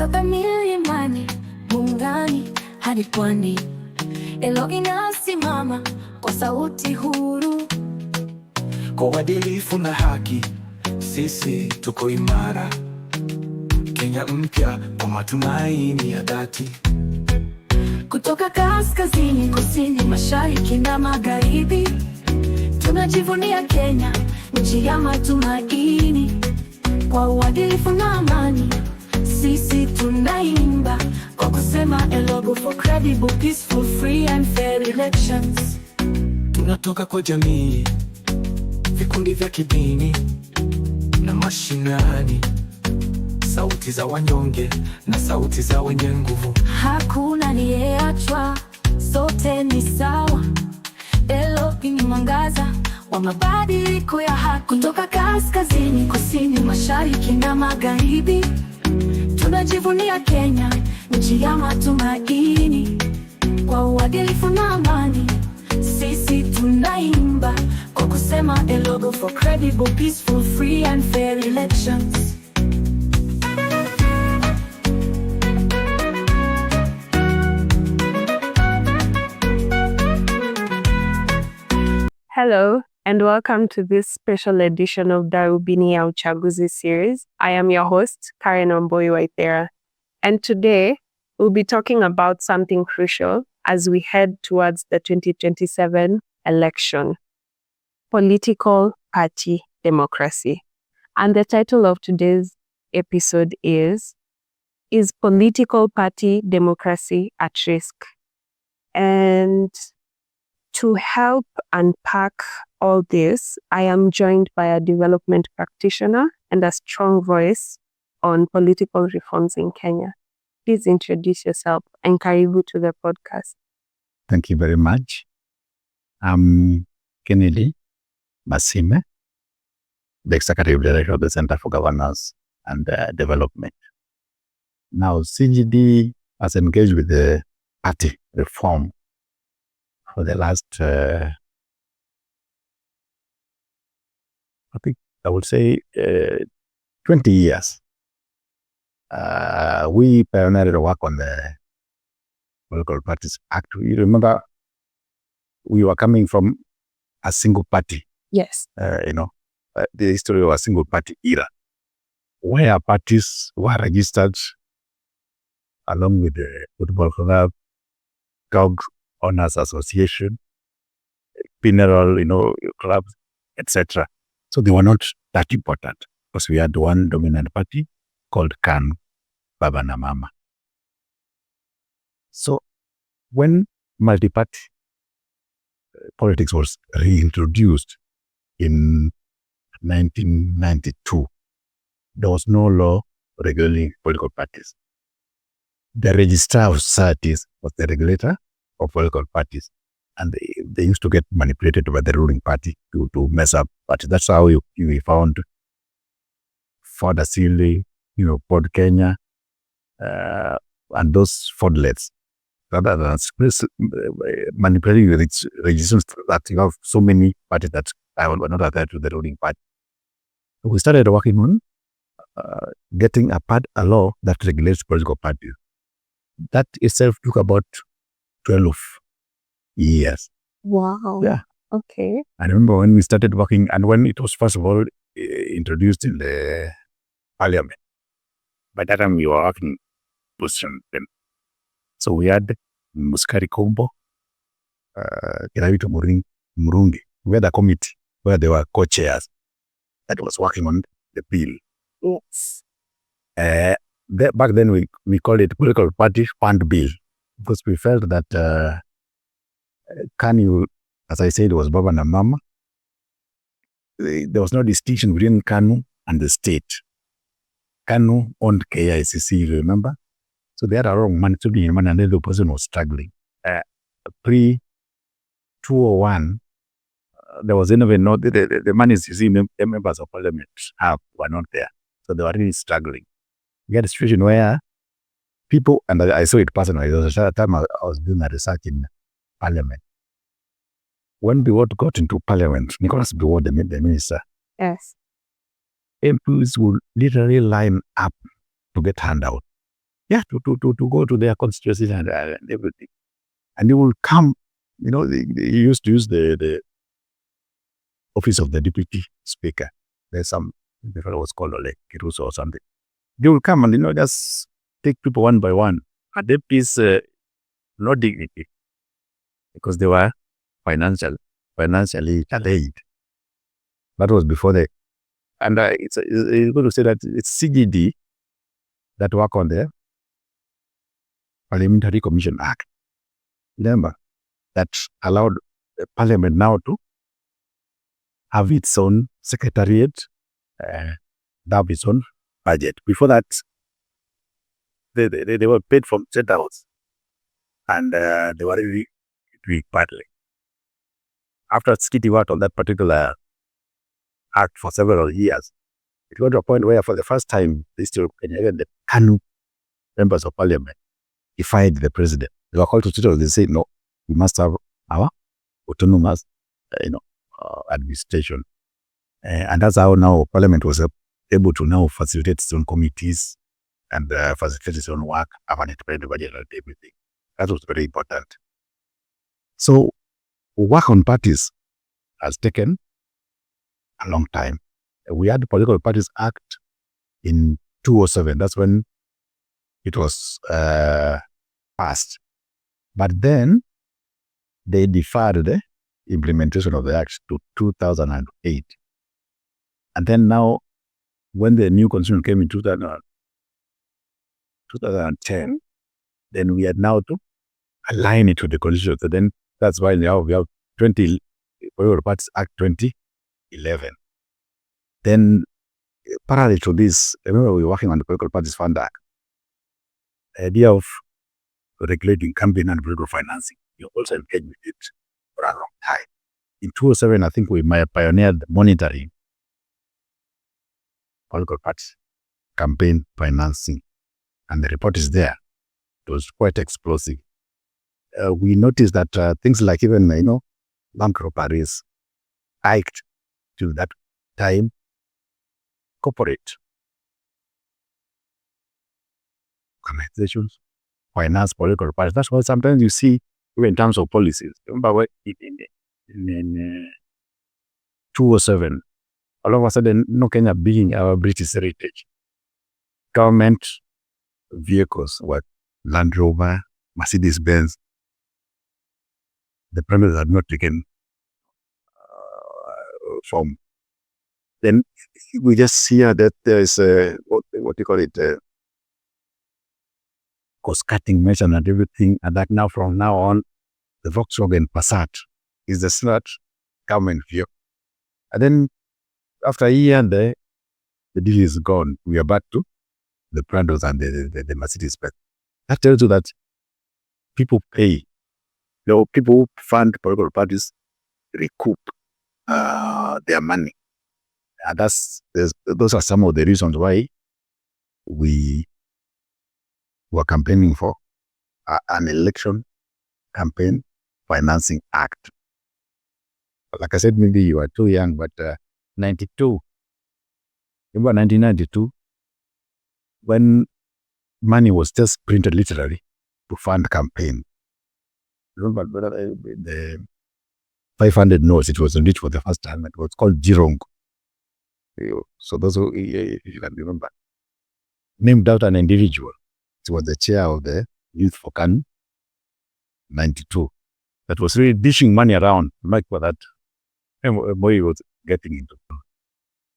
kutoka milimani, Bungani hadi pwani, ELOG inasimama kwa sauti huru. Kwa uadilifu na haki, sisi tuko imara. Kenya mpya kwa matumaini ya dhati. Kutoka kaskazini, kusini, mashariki na magharibi, tunajivunia Kenya, nchi ya matumaini. Kwa uadilifu na amani, sisi tunaimba kwa kusema ELOG for credible, peaceful, free and fair elections. Tunatoka kwa jamii, vikundi vya kidini na mashinani, sauti za wanyonge na sauti za wenye nguvu. Hakuna aliyeachwa, sote ni sawa. ELOG ni mwangaza wa mabadiliko ya haki. Kutoka kaskazini, kusini, mashariki na magharibi, tunajivunia Kenya, nchi ya matumaini. Kwa uadilifu na amani, sisi tunaimba kwa kusema ELOG for credible, peaceful, free and fair elections. Hello, and welcome to this special edition of Darubini ya Uchaguzi series. I am your host, Karen Wambui, and today we'll be talking about something crucial as we head towards the 2027 election: political party democracy. And the title of today's episode is political party democracy at risk? And to help unpack all this, I am joined by a development practitioner and a strong voice on political reforms in Kenya. Please introduce yourself and karibu to the podcast. Thank you very much. I'm Kennedy Masime, the Executive Director of the Center for Governance and Development. Now, CGD has engaged with the party reform for the last, I think I would say 20 years. We pioneered work on the Political Parties Act. You remember, we were coming from a single party. Yes. The history of a single party era, where parties were registered along with the Football Club, Dog Owners Association, mineral, clubs, etc. So they were not that important because we had one dominant party called KANU, Baba na Mama. So when multi-party politics was reintroduced in 1992, there was no law regulating political parties. The Registrar of Societies was the regulator of political parties, and they used to get manipulated by the ruling party to mess up. But that's how we found Ford Asili, Port Kenya, and those fraudulets. Rather than manipulating the registrations that you have so many parties that were not attached to the ruling party. So we started working on getting a law that regulates political parties. That itself took about 12 years. Wow. Yeah. Okay. I remember when we started working and when it was first of all introduced in the parliament. By that time we were working position then. So we had Muskari Kombo, Kiravito Murungi. We had a committee where they were co-chairs that was working on the bill. Yes. Back then we called it Political Party Fund Bill because we felt that KANU, as I said, was Baba na Mama. There was no distinction between KANU and the state. KANU owned KICC, you remember? So they had a wrong money, and then the person was struggling. Pre-2001, there was even no, the monies you see the members of parliament were not there. So they were really struggling. We had a situation where people, and I saw it personally, there was a time I was doing a research in parliament. When Biwott got into parliament, Nicholas Biwott, the minister, Yes. MPs would literally line up to get handout. to go to their constituencies and everything. And they will come, they used to use the office of the deputy speaker. There's some, the fellow was called like Kiruso or something. They will come and, just take people one by one. And that is no dignity because they were financially delayed. That was before they, and it's going to say that it's CGD that work on the Parliamentary Commission Act. Remember, that allowed the Parliament now to have its own secretariat, have its own budget. Before that, they were paid from State House, and they were really doing badly. After CGD worked on that particular act for several years, it got to a point where for the first time, even the KANU members of Parliament defied the president. They were called to Twitter. They said, no, we must have our autonomous, administration. And that's how now Parliament was able to now facilitate its own committees and facilitate its own work, have an independent budget and everything. That was very important. So work on parties has taken a long time. We had the Political Parties Act in 2007. That's when it was passed. But then they deferred the implementation of the act to 2008. And then now, when the new constitution came in 2010, then we had now to align it to the constitution. So then that's why now we have Political Parties Act 2011. Then parallel to this, I remember we were working on the Political Parties Fund Act. The idea of regulating campaign and political financing. You also engaged with it for a long time. In 2007, I think we pioneered monitoring political parties campaign financing, and the report is there. It was quite explosive. We noticed that things like even bank robberies hiked to that time. Corporate organizations finance political parties. That's why sometimes you see, even in terms of policies. Remember in 2007, all of a sudden, Kenya being our British heritage. Government vehicles were Land Rover, Mercedes-Benz. The premises had not taken form. Then we just hear that there is what you call it, cost-cutting measure and everything, and that now from now on, the Volkswagen Passat is the smart government vehicle. And then after a year, the deal is gone. We are back to the Prados and the Mercedes-Benz. That tells you that people pay. People who fund political parties recoup their money. And those are some of the reasons why we were campaigning for an election campaign financing act. Like I said, maybe you are too young, but 92, remember 1992, when money was just printed literally to fund campaign. Remember the 500 notes, it was released for the first time. It was called Jirong. So those who you can remember, named out an individual. He was the chair of the Youth for KANU, 92. That was really dishing money around, like for that boy was getting into.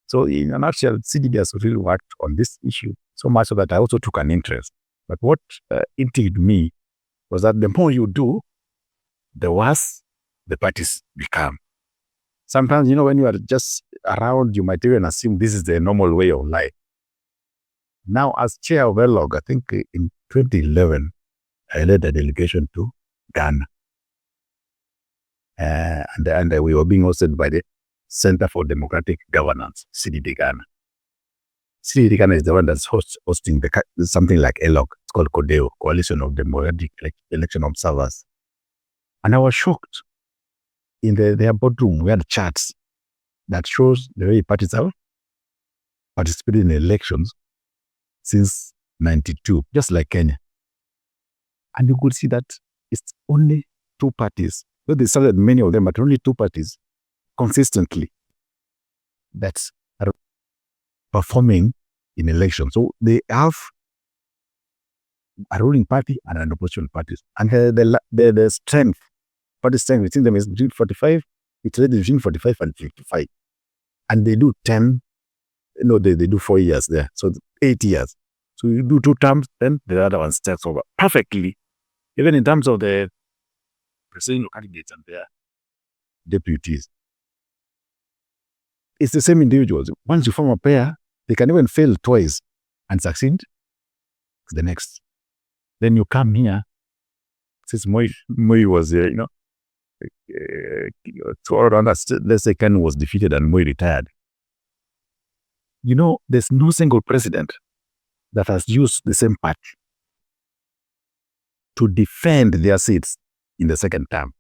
So in a nutshell, CGD has really worked on this issue so much so that I also took an interest. But what intrigued me was that the more you do, the worse the parties become. Sometimes, when you are just around, you might even assume this is the normal way of life. Now, as chair of ELOG, I think in 2011, I led a delegation to Ghana. And we were being hosted by the Center for Democratic Governance, CGD Ghana. CGD Ghana is the one that's hosting something like ELOG. It's called CODEO, Coalition of Democratic Election Observers. And I was shocked. In their boardroom, we had charts that shows the way parties have participated in elections since 92, just like Kenya. And you could see that it's only two parties. Though they started many of them, but only two parties consistently that are performing in elections. So they have a ruling party and an opposition party. And the strength, party strength between them is between 45, it's really between 45 and 55. And they do 10, they do 4 years there. So 8 years. So you do 2 terms, then the other one starts over perfectly. Even in terms of the presidential candidates and their deputies. It's the same individuals. Once you form a pair, they can even fail twice and succeed the next. Then you come here, since Moi was, so around that, let's say Ken was defeated and Moi retired. There's no single president that has used the same party to defend their seats in the second term.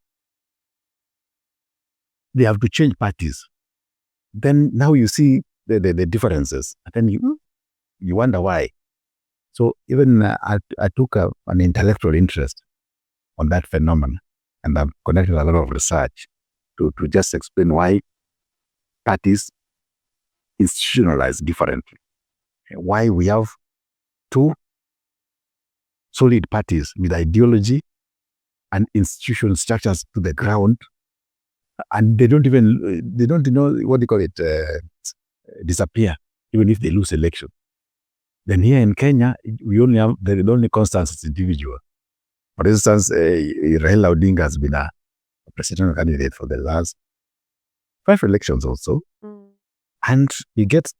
They have to change parties. Then now you see the differences, and then you wonder why. So even I took an intellectual interest on that phenomenon, and I've conducted a lot of research to just explain why parties institutionalize differently, why we have two solid parties with ideology and institutional structures to the ground, and they don't what they call it, disappear even if they lose election. Then here in Kenya, we only have the only constant is individual. For instance, Raila Odinga has been a presidential candidate for the last 5 elections also, and he gets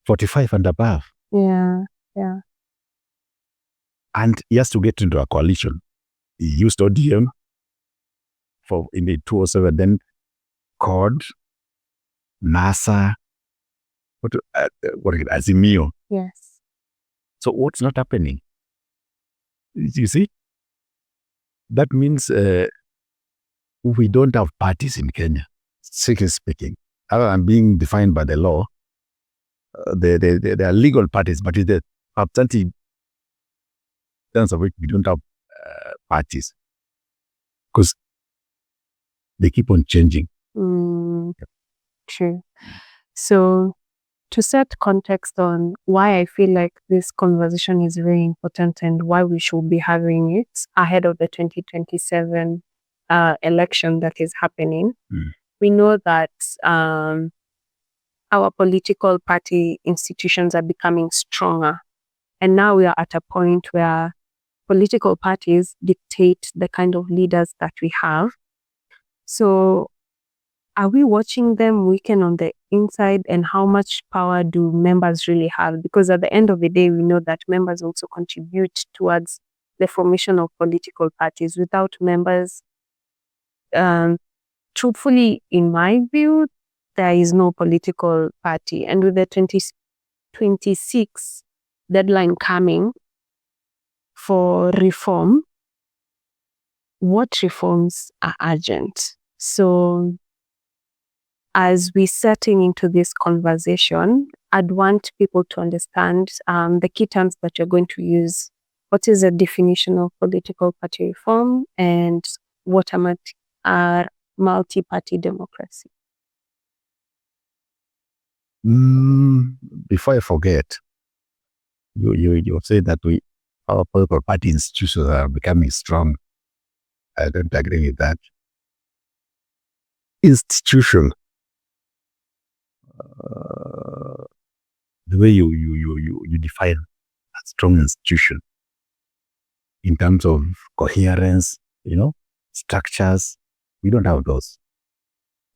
45 and above. Yeah. And he has to get into a coalition. He used ODM in the 2007, then CORD, NASA, Azimio. Yes. So what's not happening? You see? That means we don't have parties in Kenya, strictly speaking. Other than being defined by the law, they are legal parties, but in the substantive terms of which we don't have parties. Because they keep on changing. True. So to set context on why I feel like this conversation is very important and why we should be having it ahead of the 2027 election that is happening, we know that our political party institutions are becoming stronger. And now we are at a point where political parties dictate the kind of leaders that we have. So are we watching them weaken on the inside, and how much power do members really have? Because at the end of the day, we know that members also contribute towards the formation of political parties. Without members, truthfully, in my view, there is no political party. And with the 2026 deadline coming for reform, what reforms are urgent? So as we're setting into this conversation, I'd want people to understand the key terms that you're going to use. What is the definition of political party reform, and what are multi-party democracy? Before I forget, you say that our political party institutions are becoming strong. I don't agree with that. Institution, the way you define a strong institution in terms of coherence, structures, we don't have those.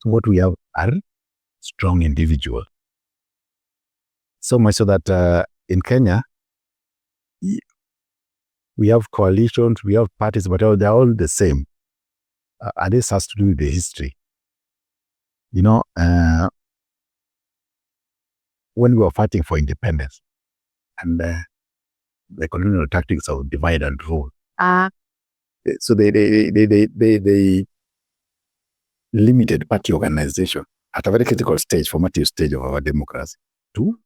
So what we have are strong individuals. So much so that in Kenya, we have coalitions, we have parties, but they're all the same. And this has to do with the history. When we were fighting for independence, and the colonial tactics of divide and rule. So they limited party organization at a very critical stage, formative stage of our democracy, to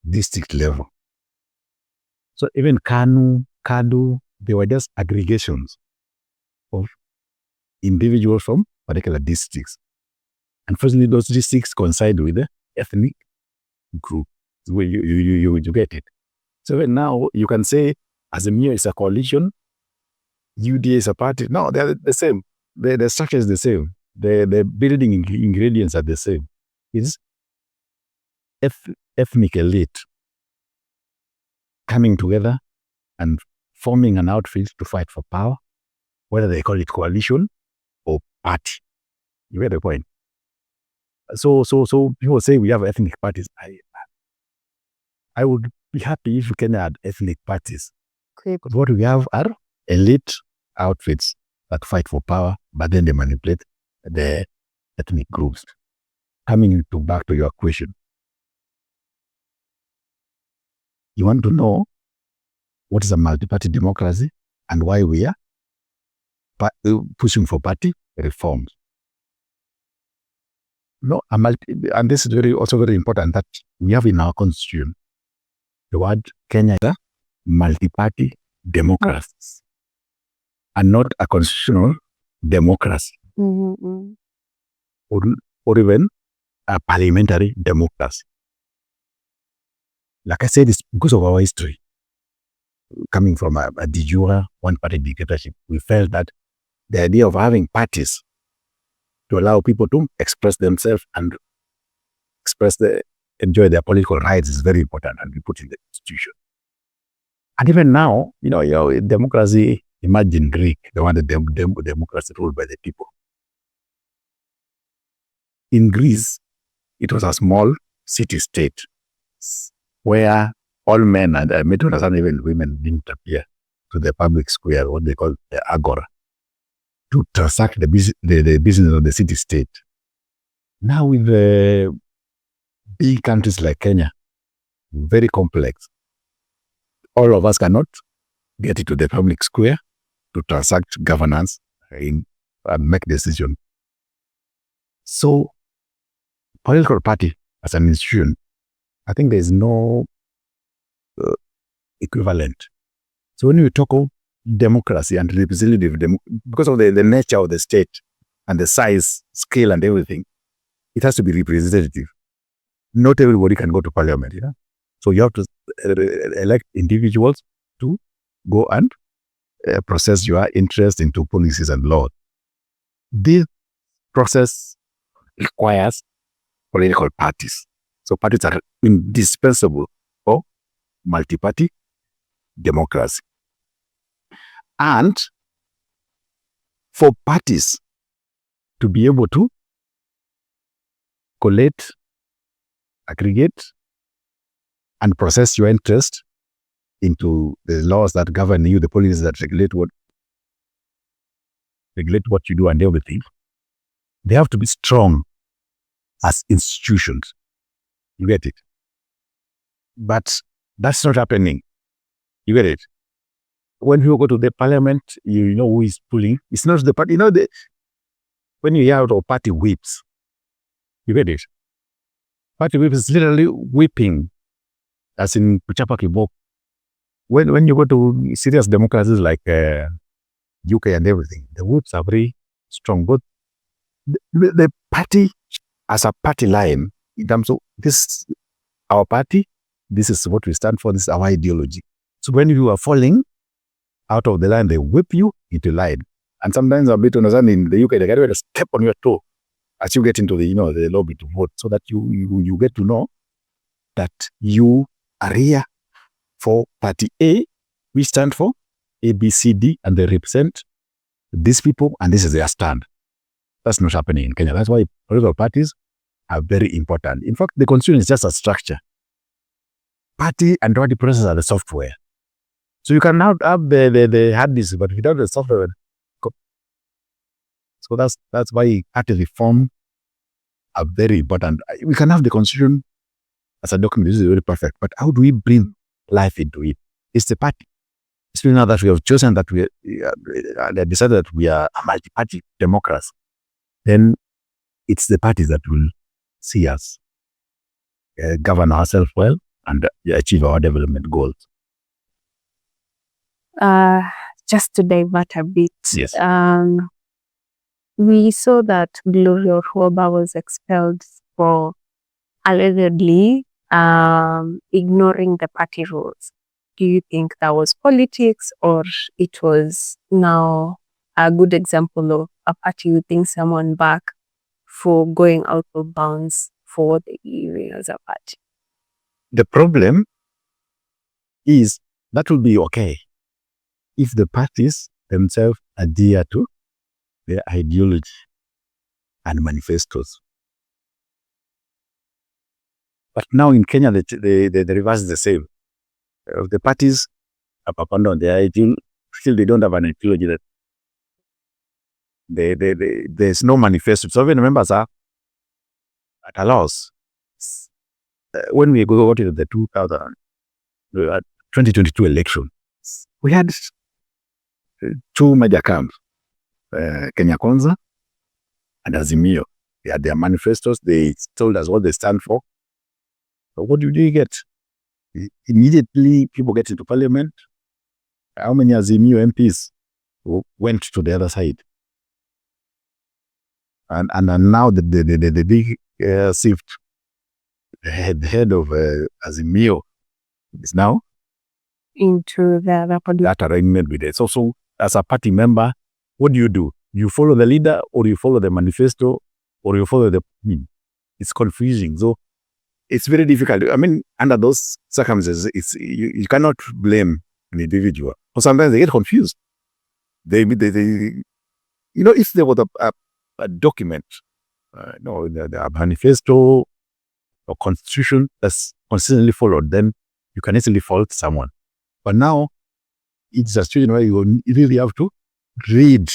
district level. So even KANU, KADU, they were just aggregations of individuals from particular districts. Unfortunately, those districts coincide with the ethnic group. You get it. So now you can say Azimio is a coalition, UDA is a party. No, they're the same. The structure is the same. The building ingredients are the same. It's ethnic elite coming together and forming an outfit to fight for power, whether they call it coalition or party. You get the point? So people say we have ethnic parties. I would be happy if we can add ethnic parties. Okay. Because what we have are elite outfits that fight for power, but then they manipulate the ethnic groups. Coming back to your question, you want to know what is a multi-party democracy and why we are pushing for party reforms. No, and this is also very important that we have in our constitution the word Kenya is a multi-party democracy and not a constitutional democracy or even a parliamentary democracy. Like I said, it's because of our history. Coming from a de jure one-party dictatorship, we felt that the idea of having parties to allow people to express themselves and enjoy their political rights is very important, and we put in the constitution. And even now, democracy, imagine Greek, the one that democracy ruled by the people. In Greece, it was a small city-state where all men, and I made to understand even women, didn't appear to the public square, what they call the agora, to transact the business of the city-state. Now with the big countries like Kenya, very complex, all of us cannot get into the public square to transact governance and make decisions. So, political party as an institution, I think there is no equivalent. So when you talk of democracy and representative, because of the nature of the state and the size, scale and everything, it has to be representative. Not everybody can go to parliament. So you have to elect individuals to go and process your interest into policies and laws. This process requires political parties. So parties are indispensable for multi-party democracy. And for parties to be able to collate, aggregate, and process your interest into the laws that govern you, the policies that regulate what you do and everything, they have to be strong as institutions. You get it? But that's not happening. You get it? When you go to the parliament, you know who is pulling. It's not the party. When you hear of party whips, you get it? Party whip is literally whipping, as in kuchapa kiboko. When you go to serious democracies like UK and everything, the whips are very strong. But the party as a party line, in terms of this, our party, this is what we stand for, this is our ideology. So when you are falling out of the line, they whip you into line. And sometimes a bit understand in the UK, they get ready to step on your toe as you get into the lobby to vote, so that you get to know that you are here for party A, we stand for A, B, C, D, and they represent these people, and this is their stand. That's not happening in Kenya. That's why political parties are very important. In fact, the constitution is just a structure. Party and party process are the software. So you can now have the hard disk, but without the software. So that's why party reform are very important. We can have the constitution as a document. This is very perfect. But how do we bring life into it? It's the party. Especially now that we have chosen that we decided that we are a multi-party democracy, then it's the parties that will see us govern ourselves well and achieve our development goals. Just to divert a bit. Yes. We saw that Gloria Orhoba was expelled for allegedly ignoring the party rules. Do you think that was politics, or it was now a good example of a party whooping someone back for going out of bounds for what they even as a party? The problem is that will be okay if the parties themselves adhere to their ideology and manifestos. But now in Kenya, the reverse is the same. The parties have abandoned their ideology. Still, they don't have an ideology. That there's no manifesto. So even members are at a loss. When we go to the 2022 election, we had two major camps, Kenya Kwanza and Azimio. They had their manifestos. They told us what they stand for. But what do you get? Immediately, people get into parliament. How many Azimio MPs went to the other side? And now the big shift, the head of Azimio is now into that arrangement with it. So as a party member, what do? You follow the leader, or you follow the manifesto, or you follow the... It's confusing. So it's very difficult. I mean, under those circumstances, you cannot blame an individual. Or sometimes they get confused. They if there was a document, the manifesto or constitution that's consistently followed, then you can easily fault someone. But now, it's a situation where you really have to read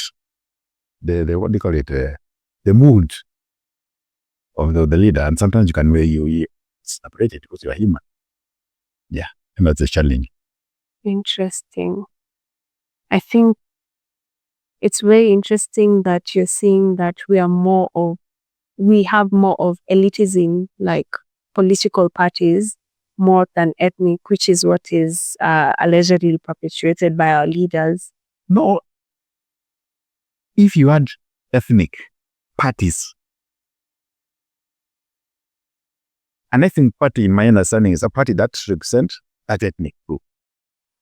the what do you call it, the mood of the leader, and sometimes you can separate it because you are human. Yeah, and that's a challenge. Interesting. I think it's very interesting that you're seeing that we have more of elitism, like political parties, more than ethnic, which is what is allegedly perpetuated by our leaders. No, if you had ethnic parties, an ethnic party, in my understanding, is a party that represents that ethnic group.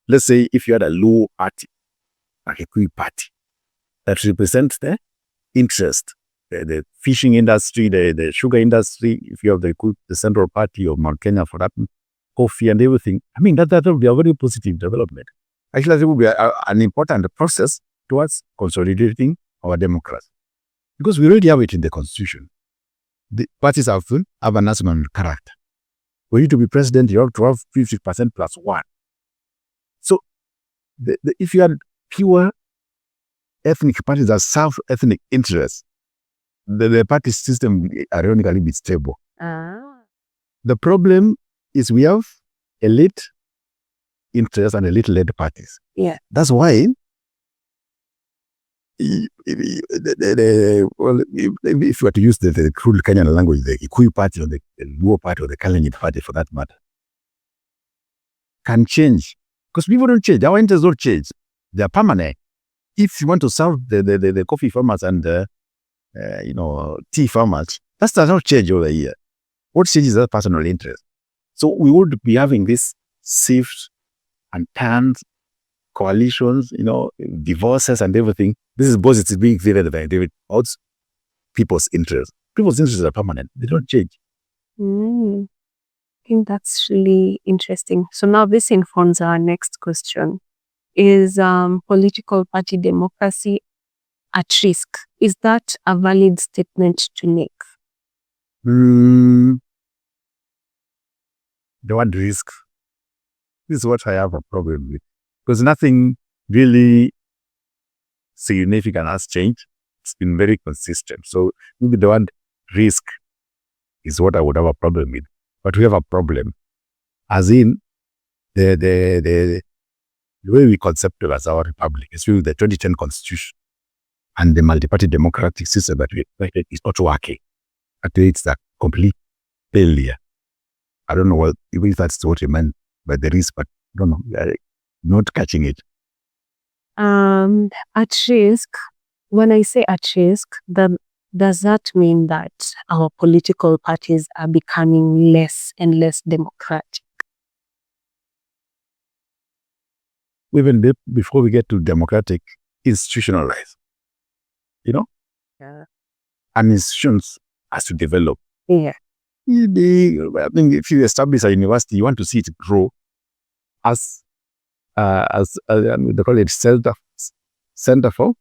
Let's say if you had a Luo party, like a Kui party, that represents the interest, the fishing industry, the sugar industry. If you have the Central Party of Mount Kenya for that, coffee and everything, I mean, that will be a very positive development. Actually, that will be an important process towards consolidating our democracy. Because we already have it in the constitution. The parties have a national character. For you to be president, you have to have 50% plus one. So, if you had pure ethnic parties that serve ethnic interests, the party system ironically be stable. The problem is we have elite interests and elite-led parties. Yeah. That's why if you were to use the crude Kenyan language, the Kikuyu party or the Luo party or the Kalenjin party for that matter, can change. Because people don't change. Our interests don't change. They are permanent. If you want to serve the coffee farmers and tea farmers, that does not change over the year. What changes is that personal interest. So we would be having this shift and turns, coalitions, divorces and everything. This is both it's being created by David Odds, people's interests. People's interests are permanent. They don't change. I think that's really interesting. So now this informs our next question. Is political party democracy at risk? Is that a valid statement to make? The word risk, this is what I have a problem with. Because nothing really significant has changed. It's been very consistent. So maybe the word risk is what I would have a problem with. But we have a problem. As in, the way we conceptualize our republic, especially the 2010 constitution and the multi-party democratic system that we expected is not working. Actually, it's a complete failure. I don't know what, even if that's what you meant by the risk, but I don't know. Not catching it. At risk, when I say at risk, then does that mean that our political parties are becoming less and less democratic? Even before we get to democratic, institutionalized. Yeah. And institutions has to develop. Yeah. I think if you establish a university, you want to see it grow as they call it Center for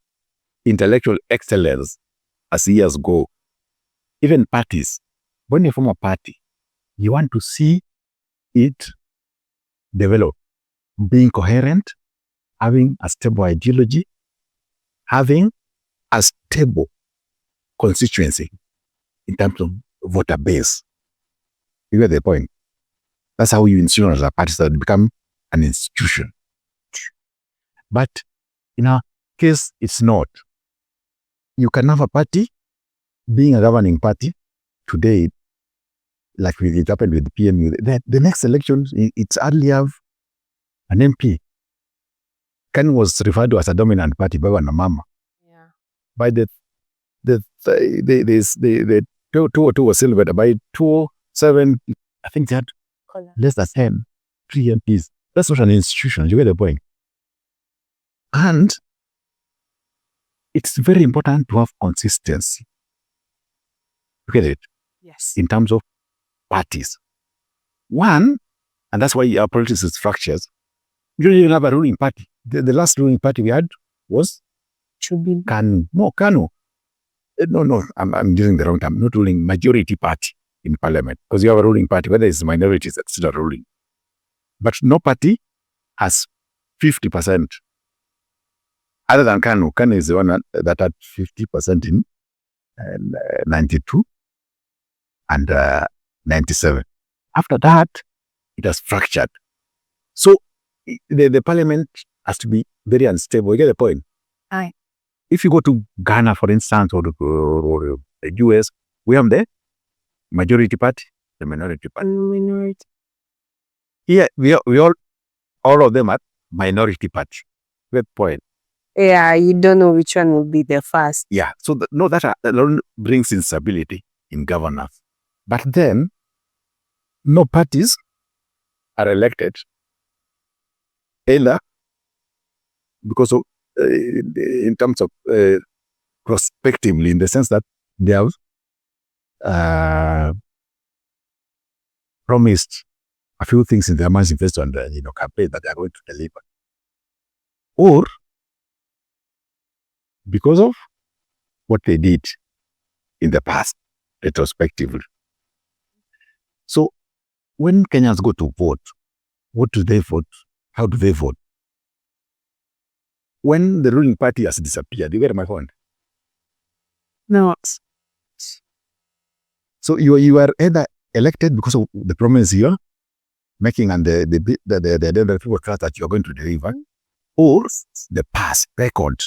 Intellectual Excellence as years go. Even parties, when you form a party, you want to see it develop, being coherent, having a stable ideology, having a stable constituency in terms of voter base. You get the point? That's how you institutionalize a party, so it become an institution. But in our case, it's not. You can have a party being a governing party today, like it happened with the PMU. The next election, it's hardly have an MP. Ken was referred to as a dominant party by Wanamama. Yeah. By the 202 was silver. By 207, I think they had less than 10, 3 MPs. That's not an institution. You get the point. And it's very important to have consistency. You get it? Yes. In terms of parties. One, and that's why our politics is structured. You don't even have a ruling party. The last ruling party we had was KANU. No, KANU. No, I'm using the wrong term. Not ruling, majority party in parliament. Because you have a ruling party, whether it's minorities, that's still a ruling. But no party has 50%. Other than KANU. KANU is the one that had 50% in 92 and 97. After that, it has fractured. So the parliament has to be very unstable. You get the point? Aye. If you go to Ghana, for instance, or the US, we have the majority party, the minority party. Minority. Here, we all of them are minority party. Good point. Yeah, you don't know which one will be the first. Yeah, so that alone brings instability in governance. But then, no parties are elected either because of, in terms of prospectively, in the sense that they have promised a few things in their manifesto and campaign that they are going to deliver, or because of what they did in the past, retrospectively. So when Kenyans go to vote, what do they vote? How do they vote? When the ruling party has disappeared, you get my point? No. So you are either elected because of the promise you're making and the people trust that you're going to deliver, or the past record.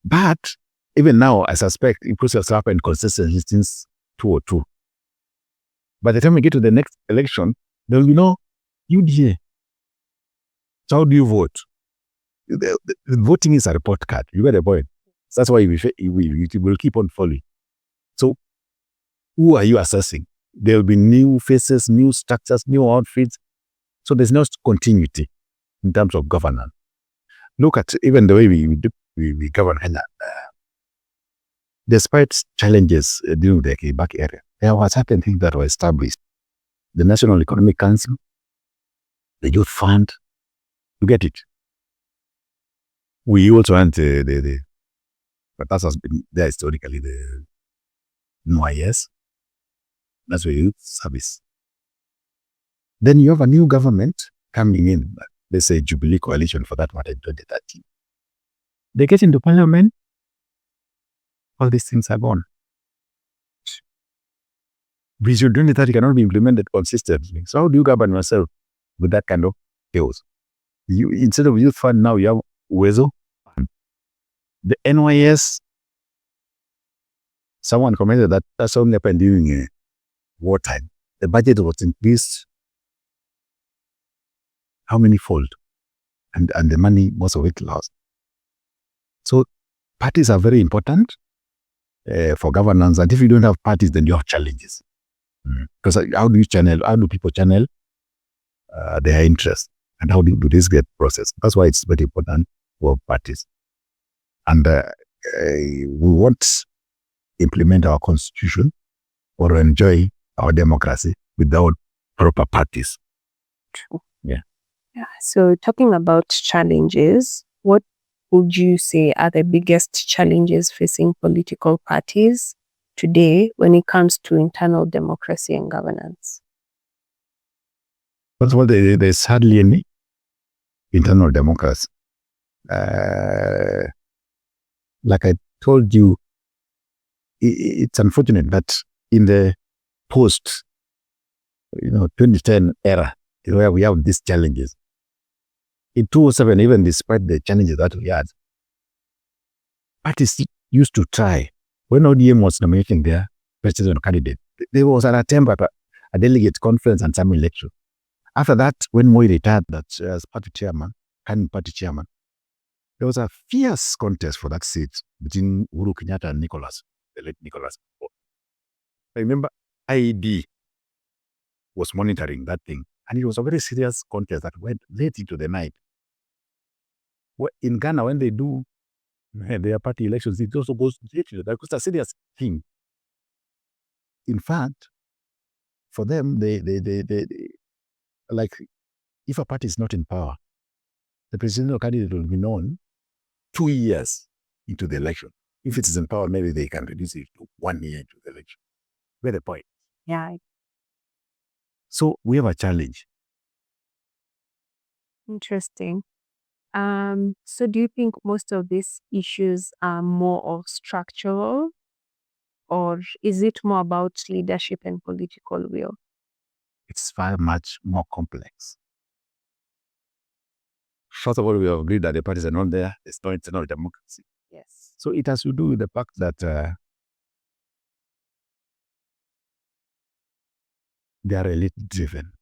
But even now, I suspect it process happened consistently since 2002. By the time we get to the next election, there will be no UDA. So how do you vote? The voting is a report card. You get the point. So that's why we will keep on following. So who are you assessing? There will be new faces, new structures, new outfits. So there's no continuity in terms of governance. Look at even the way we govern Kenya. Despite challenges during the Kibaki era, there were certain things that were established. The National Economic Council, the Youth Fund, you get it. We also want but that has been there historically, the NYS, National Youth Service. Then you have a new government coming in, let's say Jubilee Coalition for that matter in 2013. They get into parliament, all these things are gone. Vision 2030 cannot be implemented consistently. So how do you govern yourself with that kind of chaos? You, instead of youth fund, now you have Uwezo. The NYS, someone commented that that's only happened during wartime. the budget was increased how many fold? And the money, most of it lost. So parties are very important for governance. And if you don't have parties, then you have challenges. Because how do people channel their interest? And how do this get processed? That's why it's very important for parties. And we won't implement our constitution or enjoy our democracy without proper parties. Yeah. So talking about challenges, what would you say are the biggest challenges facing political parties today when it comes to internal democracy and governance? First of all, there's hardly any internal democracy. Like I told you, it's unfortunate that in the post, 2010 era, where we have these challenges. In 2007, even despite the challenges that we had, parties used to try. When ODM was nominating their president candidate, there was an attempt at a delegate conference and some election. After that, when Moi retired as party chairman, there was a fierce contest for that seat between Uhuru Kenyatta and the late Nicholas. I remember IEB was monitoring that thing, and it was a very serious contest that went late into the night. In Ghana, when they do their party elections, it also goes late into that. It's a serious thing. In fact, for them, they like, if a party is not in power, the presidential candidate will be known 2 years into the election. If it is in power, maybe they can reduce it to 1 year into the election. Where's the point? Yeah. So we have a challenge. Interesting. So do you think most of these issues are more of structural, or is it more about leadership and political will? It's far much more complex. First of all, we have agreed that the parties are not there. There's no internal democracy. Yes. So it has to do with the fact that they are elite driven.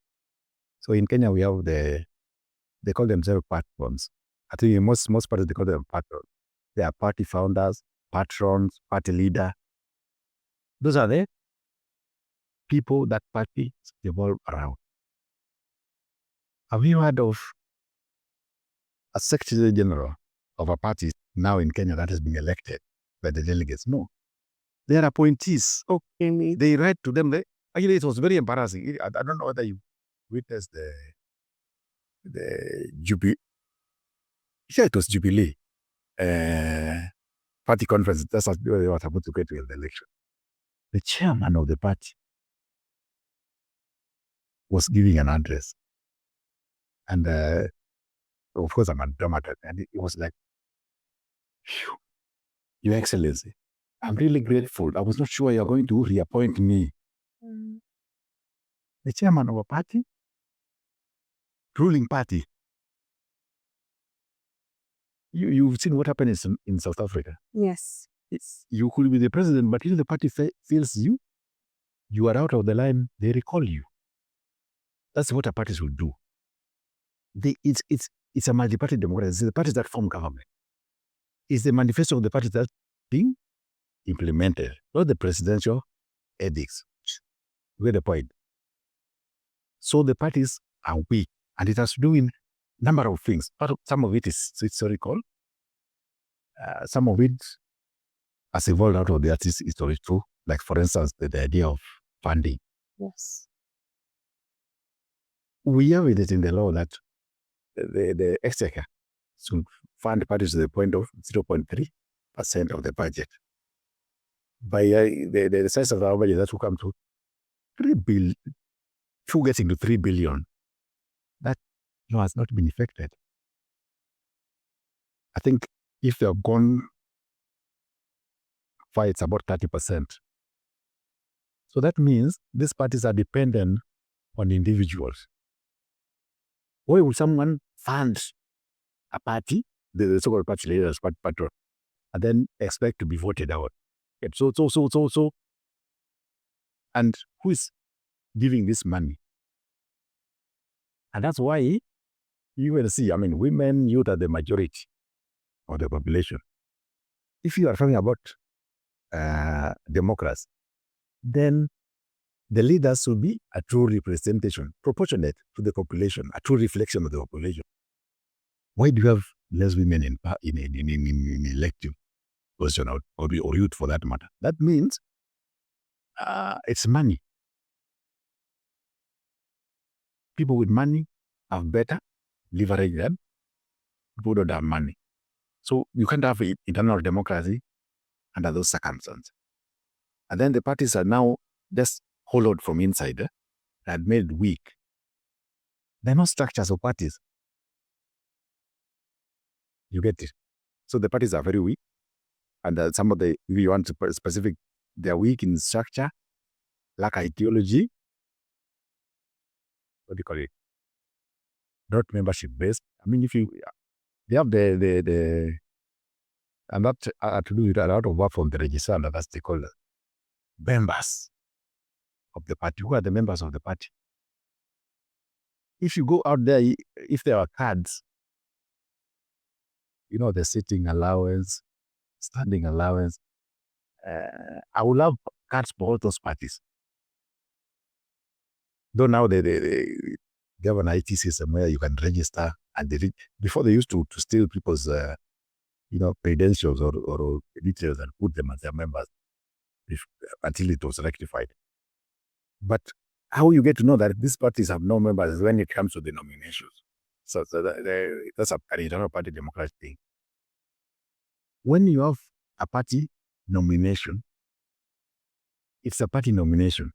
So in Kenya, we have they call themselves patrons. I think in most parties, they call them patrons. They are party founders, patrons, party leader. Those are the people that party revolve around. Have you heard of a secretary general of a party now in Kenya that has been elected by the delegates? No. They are appointees. Okay. They write to them. Actually, it was very embarrassing. I don't know whether you witnessed the Jubilee. Yeah, it was Jubilee party conference. That's what they were supposed to get to the election. The chairman of the party was giving an address. And of course, I'm a Democrat. And it was like, Your Excellency, I'm really grateful. I was not sure you're going to reappoint me. The chairman of a party, ruling party. You've seen what happened in South Africa. Yes. You could be the president, but if the party feels you are out of the line, they recall you. That's what a parties will do. It's a multi-party democracy. It's the parties that form government. It's the manifesto of the parties that's being implemented, not the presidential edicts. You get the point. So the parties are weak, and it has to do with a number of things. Some of it is historical. Some of it has evolved out of the artist's history too. Like, for instance, the idea of funding. Yes. We have it in the law that the exchequer should fund parties to the point of 0.3% of the budget. By the size of our budget, that will come to 3 billion. To getting to 3 billion. That law has not been effected. I think if they have gone far, it's about 30%. So that means these parties are dependent on individuals. Why would someone fund a party, the so-called party leaders, patron, and then expect to be voted out? So, and who is giving this money. And that's why you will see, women, youth are the majority of the population. If you are talking about democracy, then the leaders will be a true representation, proportionate to the population, a true reflection of the population. Why do you have less women in elective position or youth for that matter? That means it's money. People with money have better leverage than people who don't have money. So you can't have internal democracy under those circumstances. And then the parties are now just hollowed from inside and made weak. They're not structures of parties. You get it? So the parties are very weak. And some of if you want to specific, they're weak in structure, lack ideology. What do you call it? Not membership based. If they have and that to do with a lot of work from the registrar and that's they call members of the party. Who are the members of the party? If you go out there, if there are cards, the sitting allowance, standing allowance, I would love cards for all those parties. Though now they have an IT system where you can register, and before they used to steal people's credentials or details and put them as their members until it was rectified. But how you get to know that these parties have no members is when it comes to the nominations. So that's an internal party democratic thing. When you have a party nomination, it's a party nomination.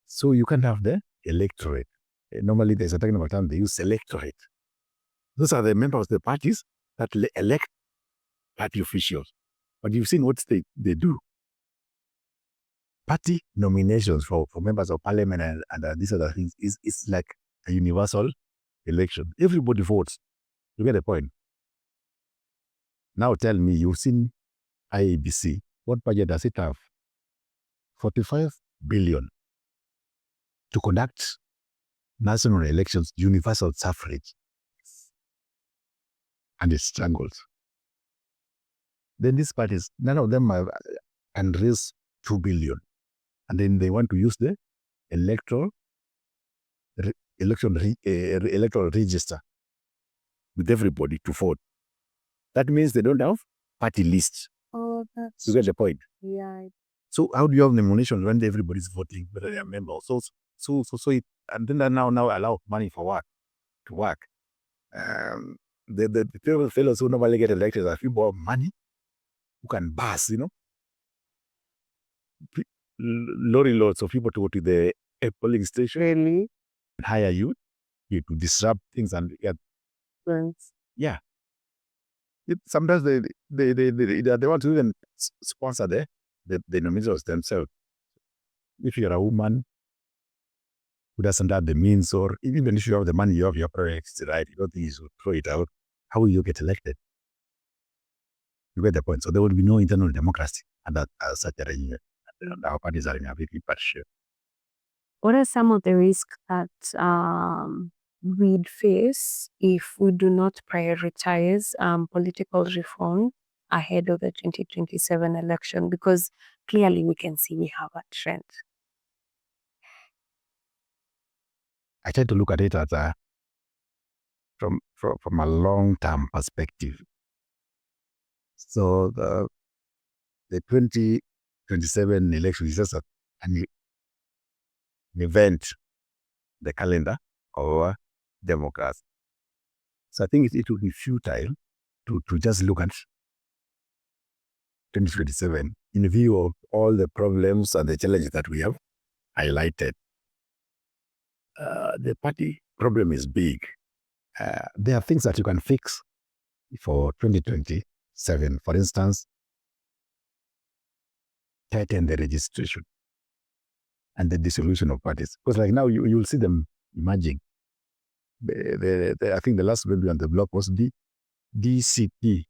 So you can't have the electorate. Normally there's a technical term they use electorate. Those are the members of the parties that elect party officials. But you've seen what they do. Party nominations for members of parliament and these other things is like a universal election. Everybody votes. You get the point? Now tell me, you've seen IEBC. What budget does it have? 45 billion to conduct national elections, universal suffrage. And it strangles. Then these parties, none of them can raise 2 billion. And then they want to use the electoral register with everybody to vote. That means they don't have party lists. Oh, that's you get the point. Yeah. So how do you have nominations when everybody's voting, whether they're members? So and then they now allow money for to work. The fellows who normally get elected are people have money who can bus, lorry loads of people to go to the polling station. Really? Hire you to disrupt things and get. Yeah. Sometimes they want to even sponsor the nominations themselves. If you're a woman who doesn't have the means, or even if you have the money, you have your projects, right? You don't think you should throw it out. How will you get elected? You get the point. So there will be no internal democracy at that such a regime. Our parties are in a very bad shape. What are some of the risks that we'd face if we do not prioritize political reform ahead of the 2027 election? Because clearly we can see we have a trend. I try to look at it as from a long-term perspective. So the 2027 election is just an event, the calendar of our democracy. So I think it would be futile to just look at 2027 in view of all the problems and the challenges that we have highlighted. The party problem is big. There are things that you can fix for 2027. For instance, tighten the registration and the dissolution of parties. Because like now you will see them emerging. I think the last baby on the block was the DCP.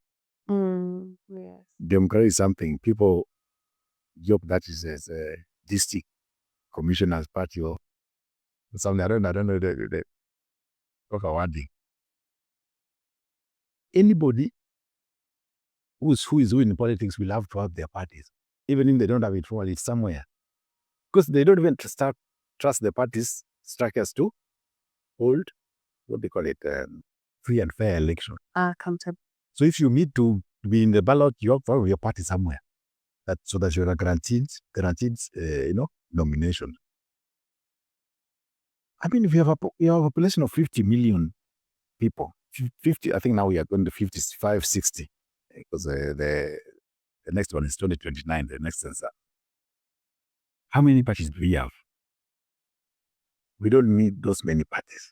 Yes. Democracy is something people joke that is as a district commissioner's party or Something I don't know the proper wording. Anybody who is in politics will have to have their parties, even if they don't have it formally somewhere, because they don't even trust the parties structures to hold what they call it free and fair election. Accountable. So if you need to be in the ballot, you have to have your party somewhere, so that you're guaranteed nomination. I mean, if you have a population of 50 million people, 50, I think now we are going to 55, 60, because the next one is 2029, the next census. How many parties do we have? We don't need those many parties.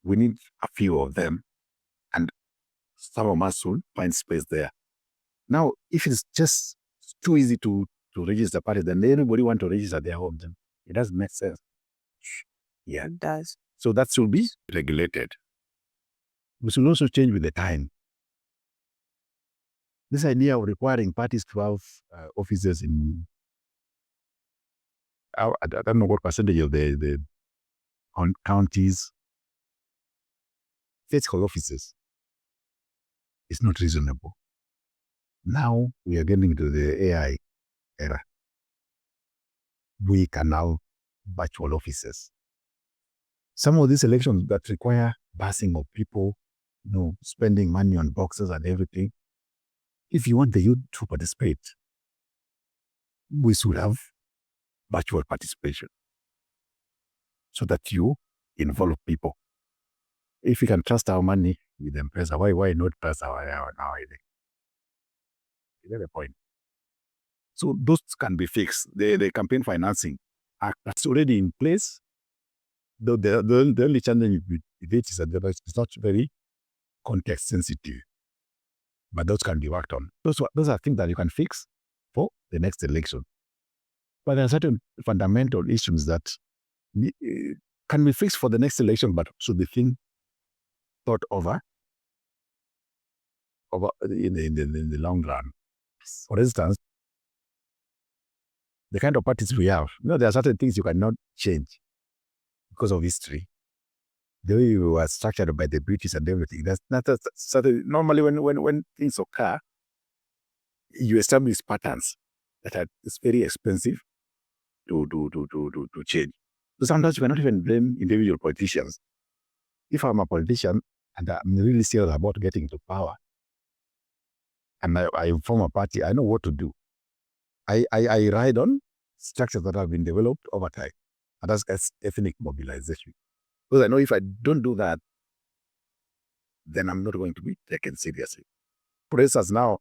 We need a few of them, and some of us will find space there. Now, if it's just too easy to register parties, then everybody want to register their home, then it doesn't make sense. Yeah, It does. so that should be regulated. We should also change with the time. This idea of requiring parties to have offices in, I don't know what percentage of the counties, physical offices, is not reasonable. Now we are getting into the AI era. We can now virtual offices. Some of these elections that require busing of people, spending money on boxes and everything, if you want the youth to participate, we should have virtual participation so that you involve people. If you can trust our money with M-Pesa, why not trust our ID? You get the point. So those can be fixed. The campaign financing act that's already in place. The only challenge with it is that it's not very context sensitive, but those can be worked on. Those are things that you can fix for the next election. But there are certain fundamental issues that can be fixed for the next election, but should be thought over in the long run. For instance, the kind of parties we have, there are certain things you cannot change because of history. The way we were structured by the British and everything. That's not normally when things occur, you establish patterns that it's very expensive to change. So sometimes you cannot even blame individual politicians. If I'm a politician and I'm really serious about getting to power, and I form a party, I know what to do. I ride on structures that have been developed over time, and that's ethnic mobilization. Because I know if I don't do that, then I'm not going to be taken seriously. For instance, now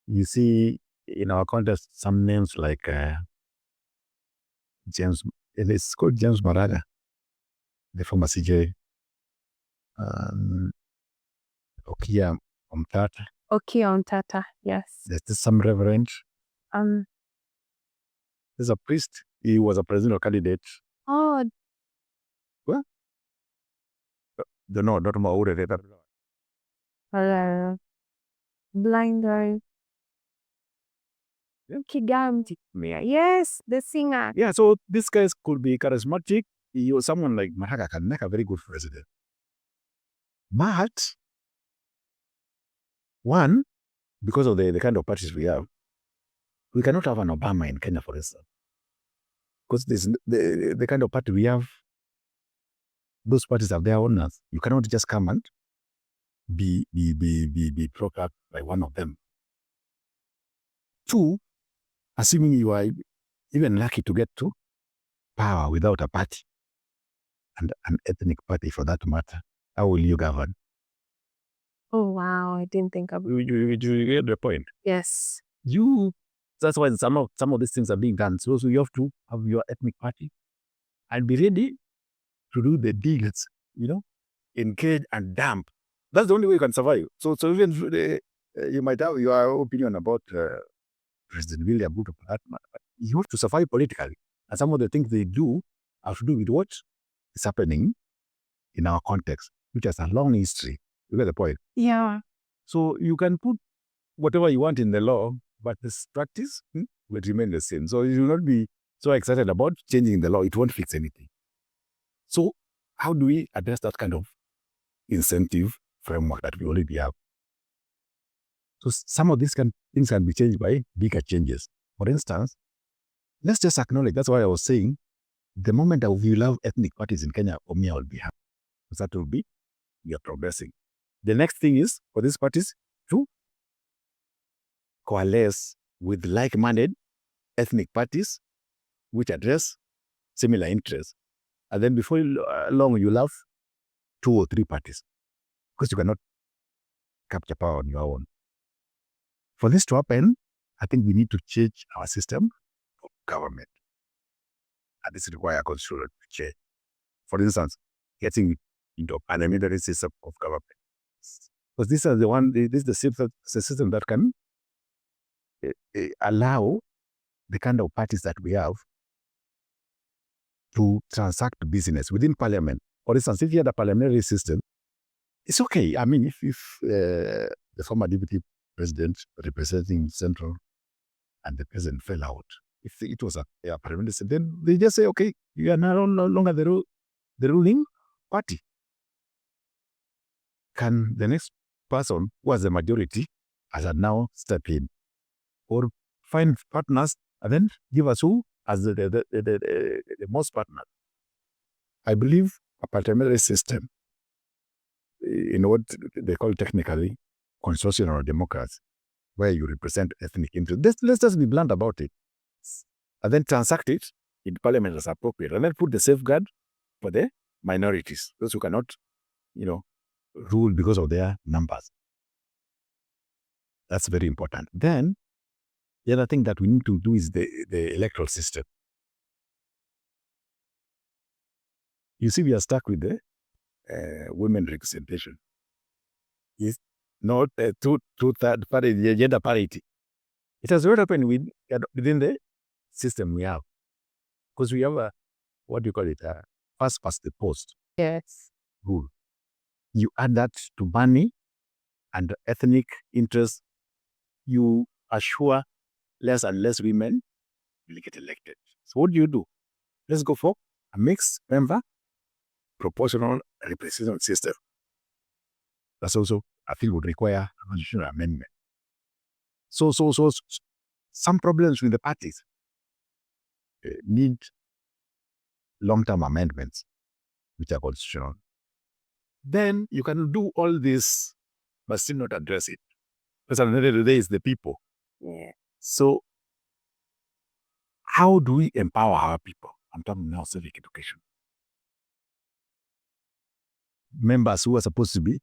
you see in our contest some names like James, it's called James Maraga, the former CJ, Okia Omtata. Okia Omtata, yes. There's some reverend. There's a priest. He was a presidential candidate. Oh. What? No, not Maure. Blind guy. Kigamti. Yes, the singer. Yeah, so these guys could be charismatic. Someone like Maraga can make a very good president. But one, because of the kind of parties we have, we cannot have an Obama in Kenya, for instance. Because the kind of party we have, those parties have their owners. You cannot just come and be programmed by one of them. Two, assuming you are even lucky to get to power without a party, and an ethnic party for that matter, how will you govern? Oh wow, I didn't think of it. You get the point? Yes. That's why some of these things are being done. So you have to have your ethnic party and be ready to do the deals, engage and dump. That's the only way you can survive. So even you might have your opinion about President William Ruto, but you have to survive politically. And some of the things they do have to do with what is happening in our context, which has a long history. You get the point? Yeah. So you can put whatever you want in the law, but this practice will remain the same. So you will not be so excited about changing the law. It won't fix anything. So how do we address that kind of incentive framework that we already have? So some of these things can be changed by bigger changes. For instance, let's just acknowledge, that's why I was saying, the moment that we love ethnic parties in Kenya, for me, I will be happy. Because that will be, we are progressing. The next thing is for these parties to coalesce with like-minded ethnic parties which address similar interests. And then before long, you'll have 2 or 3 parties because you cannot capture power on your own. For this to happen, I think we need to change our system of government. And this requires constitutional change. For instance, getting into a parliamentary system of government. Because this is the system that can allow the kind of parties that we have to transact business within parliament. For instance, if you had a parliamentary system, it's okay. I mean, if the former deputy president representing Central and the president fell out, if it was a parliamentary system, then they just say, okay, you are no longer the ruling party. Can the next person who has the majority as a now step in or find partners and then give us who as the most partner? I believe a parliamentary system, in what they call technically constitutional democracy, where you represent ethnic interests. Let's just be blunt about it. And then transact it in parliament as appropriate. And then put the safeguard for the minorities, those who cannot, rule because of their numbers. That's very important. Then, the other thing that we need to do is the electoral system. You see, we are stuck with the women representation. It's not two-third parity, gender parity. It has not happened within the system we have. Because we have a, what do you call it, a first past the post rule. You add that to money and ethnic interests, you assure less and less women will get elected. So what do? Let's go for a mixed member proportional representation system. That's also, I feel, would require a constitutional amendment. So some problems with the parties need long-term amendments which are constitutional. Then you can do all this, but still not address it. Because at the end of the day, it's the people. Yeah. So how do we empower our people? I'm talking now civic education. Members who are supposed to be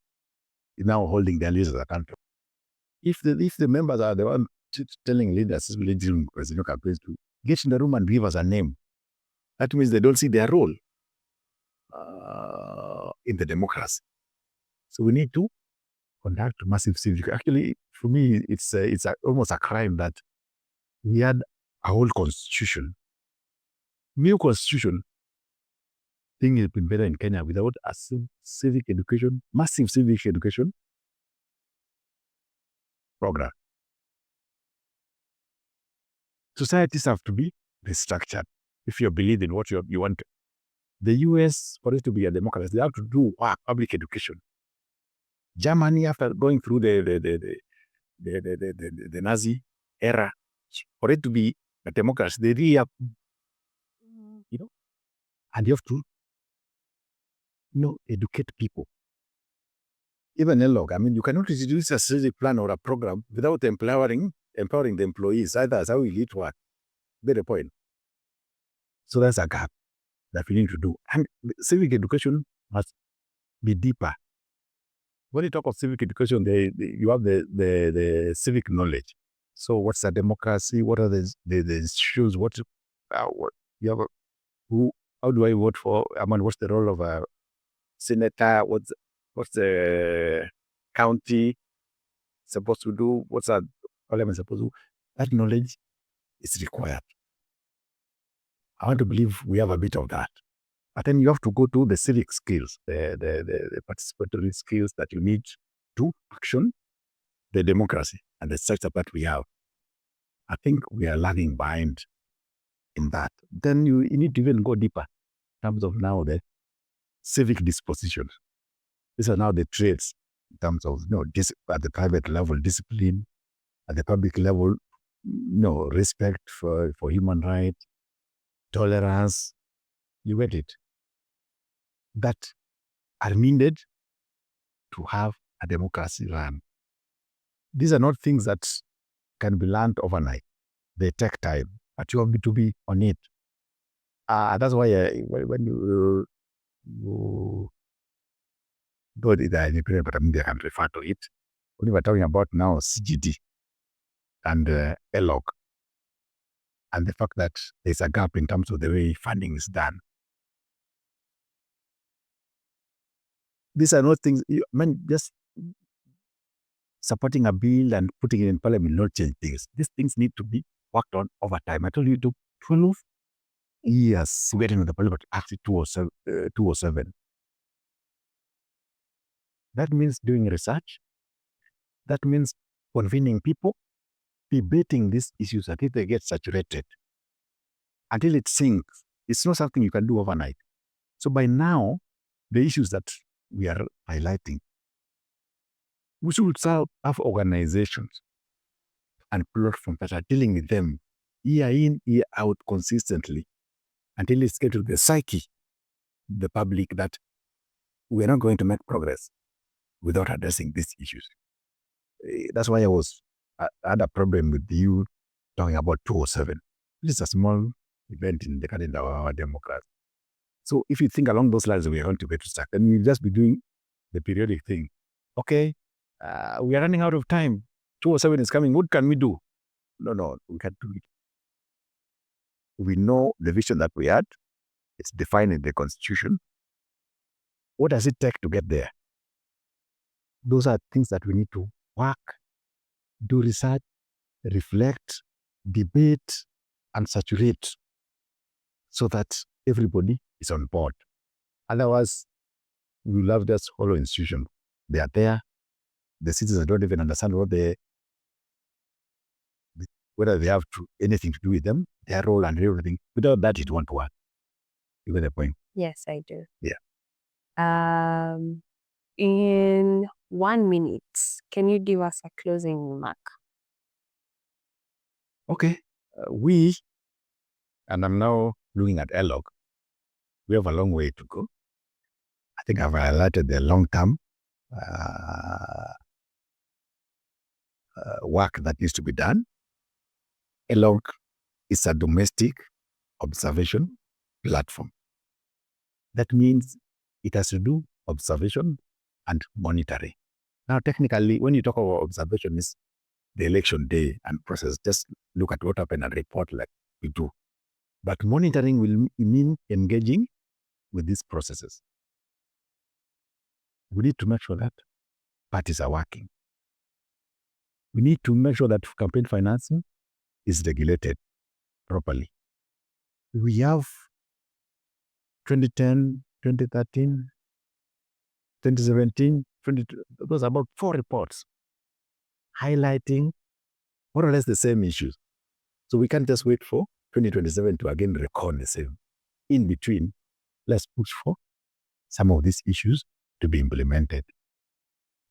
now holding their leaders accountable. If the members are the one telling leaders, leading presidential campaigns to get in the room and give us a name, that means they don't see their role in the democracy. So we need to conduct massive civic. Actually, for me, it's almost a crime that we had a whole constitution, new constitution. Thing has been better in Kenya without a civic education, massive civic education program. Societies have to be restructured if you believe in what you want. The US, for it to be a democracy, they have to do public education. Germany, after going through the Nazi era, for it to be a democracy, they really have, and you have to educate people. Even ELOG, I mean, you cannot introduce a strategic plan or a program without empowering the employees. That's how we work. That's the point. So that's a gap that we need to do. And civic education must be deeper. When you talk of civic education, you have the civic knowledge. So what's a democracy? What are the issues? How do I vote for? I mean, what's the role of a senator? What's the county supposed to do? What's a parliament supposed to do? That knowledge is required. I want to believe we have a bit of that. But then you have to go to the civic skills, the participatory skills that you need to action the democracy and the structure that we have. I think we are lagging behind in that. Then you need to even go deeper in terms of now the civic disposition. These are now the traits in terms of, at the private level, discipline, at the public level, respect for human rights, tolerance, you get it, that are needed to have a democracy run. These are not things that can be learned overnight. They take time, but you have to be on it. That's why when you though it is independent, but I mean they can refer to it. When we're talking about now CGD and ELOG, and the fact that there's a gap in terms of the way funding is done. These are not things, just supporting a bill and putting it in parliament will not change things. These things need to be worked on over time. I told you to 12 years to get into the Parliament Act 207. That means doing research. That means convening people, debating these issues until they get saturated, until it sinks. It's not something you can do overnight. So by now, the issues that we are highlighting, we should have organizations and platforms that are dealing with them year in, year out consistently until it's get to the psyche, the public, that we're not going to make progress without addressing these issues. That's why I had a problem with you talking about 207. This is a small event in the calendar of our democracy. So if you think along those lines, we are going to get stuck, then we'll just be doing the periodic thing. Okay, we are running out of time. 207 is coming. What can we do? No, we can't do it. We know the vision that we had. It's defined in the Constitution. What does it take to get there? Those are things that we need to work, do research, reflect, debate, and saturate so that everybody is on board. Otherwise, we will have this hollow institution. They are there. The citizens don't even understand whether they have anything to do with them, their role and everything. Without that, it won't work. You get the point? Yes, I do. Yeah. In 1 minute, can you give us a closing remark? Okay. And I'm now looking at ELOG, we have a long way to go. I think I've highlighted the long-term work that needs to be done. ELOG is a domestic observation platform. That means it has to do observation and monitoring. Now, technically, when you talk about observation, is the election day and process. Just look at what happened and report like we do. But monitoring will mean engaging with these processes. We need to make sure that parties are working. We need to make sure that campaign financing is regulated properly. We have 2010, 2013, 2017, those are about 4 reports highlighting more or less the same issues. So we can't just wait for 2027 to again record the same. In between, let's push for some of these issues to be implemented.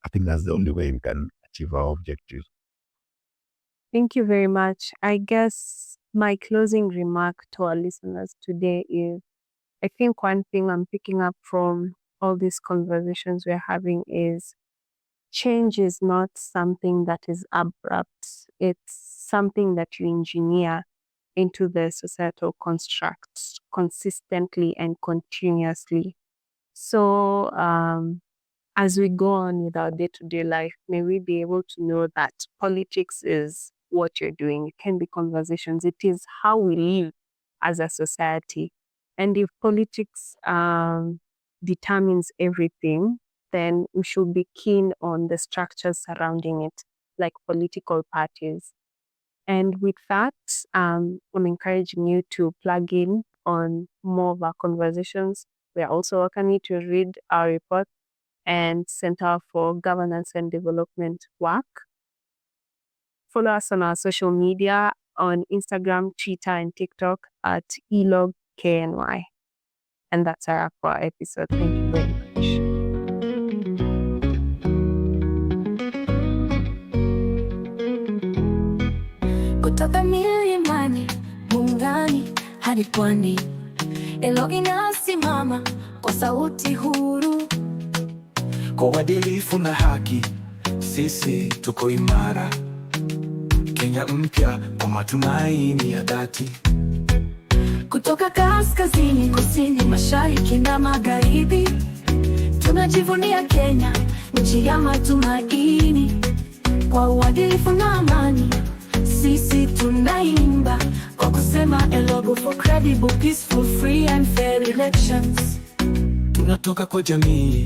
I think that's the only way we can achieve our objectives. Thank you very much. I guess my closing remark to our listeners today is, I think one thing I'm picking up from all these conversations we're having is change is not something that is abrupt. It's something that you engineer into the societal constructs consistently and continuously. So as we go on with our day-to-day life, may we be able to know that politics is what you're doing. It can be conversations. It is how we live as a society. And if politics determines everything, then we should be keen on the structures surrounding it, like political parties. And with that, I'm encouraging you to plug in on more of our conversations. We're also welcoming you to read our report and Center for Governance and Development work. Follow us on our social media on Instagram, Twitter, and TikTok at ELOG KNY. And that's our aqua episode. Thank you very much. Kutoka milimani, Bungani hadi pwani, ELOG inasimama kwa sauti huru. Kwa uadilifu na haki, sisi tuko imara. Kenya mpya kwa matumaini ya dhati. Kutoka kaskazini, kusini, mashariki na magharibi, tunajivunia Kenya, nchi ya matumaini. Kwa uadilifu na amani, sisi tunaimba kwa kusema ELOG for credible, peaceful, free and fair elections. Tunatoka kwa jamii